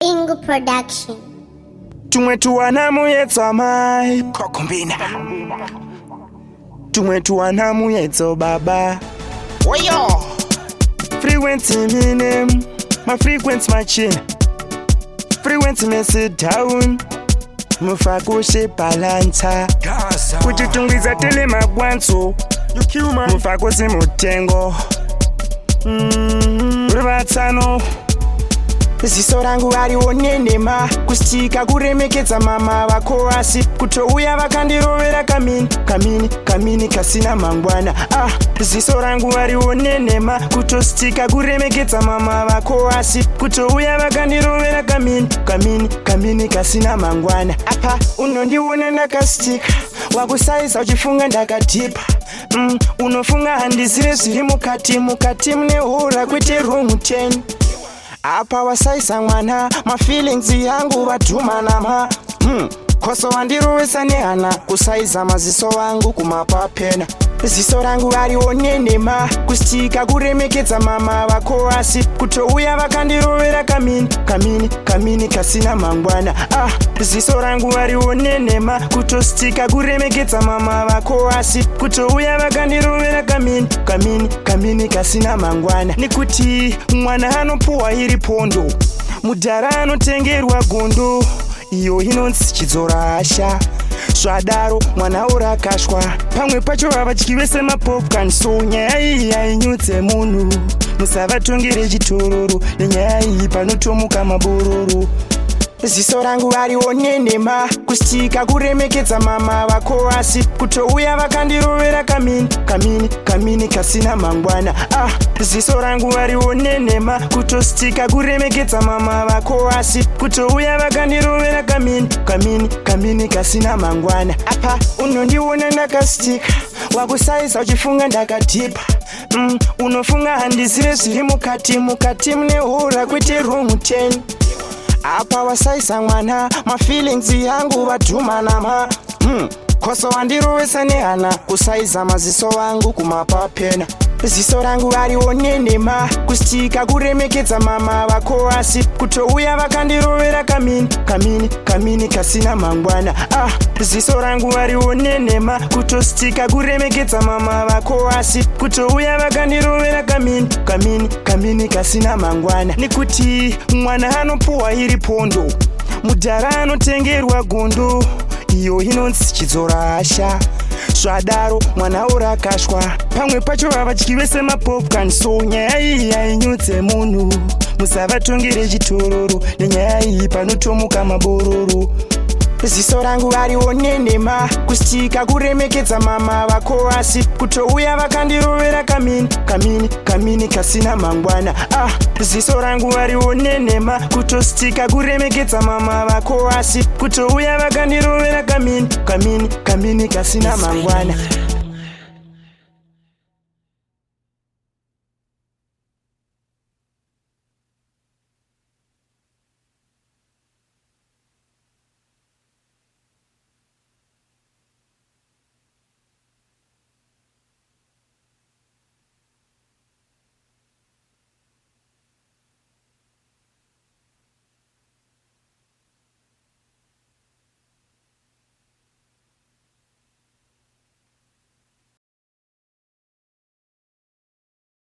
Rangu production. Tumwetuana muyetso mai kokumbina. Tumwetuana muyetso baba. Oyo. Frequency minem, my frequency machine. Frequency me sit down. Mufakoshe balansa. Kutitungiza tele magwanso. Mufakose mutengo. Rubatsano. Ziso rangu arionenema kustika kuremekedza mama vako asi kutouya vakandirovera kamini kasina mangwana. Ziso rangu arionenema kutostika kuremekedza mama vako asi kutouya vakandirovera kamini kasina mangwana. Apa unondiona ndakastika wakusaiza uchifunga ndakatipa. Unofunga handizire zviri mukati mune hura kwete room 10. Apa wasaisa mwana, my feelings yangu vatumana koso wandirovesa nehana kusaiza maziso wangu kumapapena. Ziso rangu arionenema kustika kuremekedza mama vako asi kutouya vakandirovera kamini kasina mangwana. Ziso rangu arionenema kutostika kuremekedza mama vako asi kutouya vakandirovera kamini kasina mangwana. Nikuti mwana anopuwa iri pondo, mudhara anotengerwa gondo, iyo inonzi chidzorasha. Zvadaro mwana urakashwa, pamwe pacho havadyi vese mapopcorn. So nyaya iyi hainyudze munhu, musavatongere chitororo nenyaya iyi panotomuka mabororo. Ziso rangu arionenema kustika kuremekedza mama vako asi kutouya vakandirovera kamini kasina mangwana. Ziso rangu arionenema kutostika kuremekedza mama vako asi kutouya vakandirovera kamini kasina mangwana. Apa unondiona ndakastika wakusaiza uchifunga ndakatipa. Unofunga handizire zviri mukati mune hura kwete room 10. Apa wasaisa mwana, my feelings yangu vatumana koso wandirovesa nehana kusaiza maziso wangu kumapapena. Ziso rangu arionenema kustika kuremekedza mama vako asi kutouya vakandirovera kamini kasina mangwana. Ziso rangu arionenema kutostika kuremekedza mama vako asi kutouya vakandirovera kamini kasina mangwana. Nikuti mwana anopuwa iri pondo, mudhara anotengerwa gondo, iyo inonzi chidzorasha. Zvadaro mwana urakashwa, pamwe pacho havadyi vese mapopcorn. So nyaya iyi hainyudze munhu, musavatongere chitororo nenyaya iyi panotomuka mabororo. Ziso rangu arionenema kustika kuremekedza mama vako asi kutouya vakandirovera kamini kasina mangwana. Ziso rangu arionenema kutostika kuremekedza mama vako asi kutouya vakandirovera kamini kasina mangwana.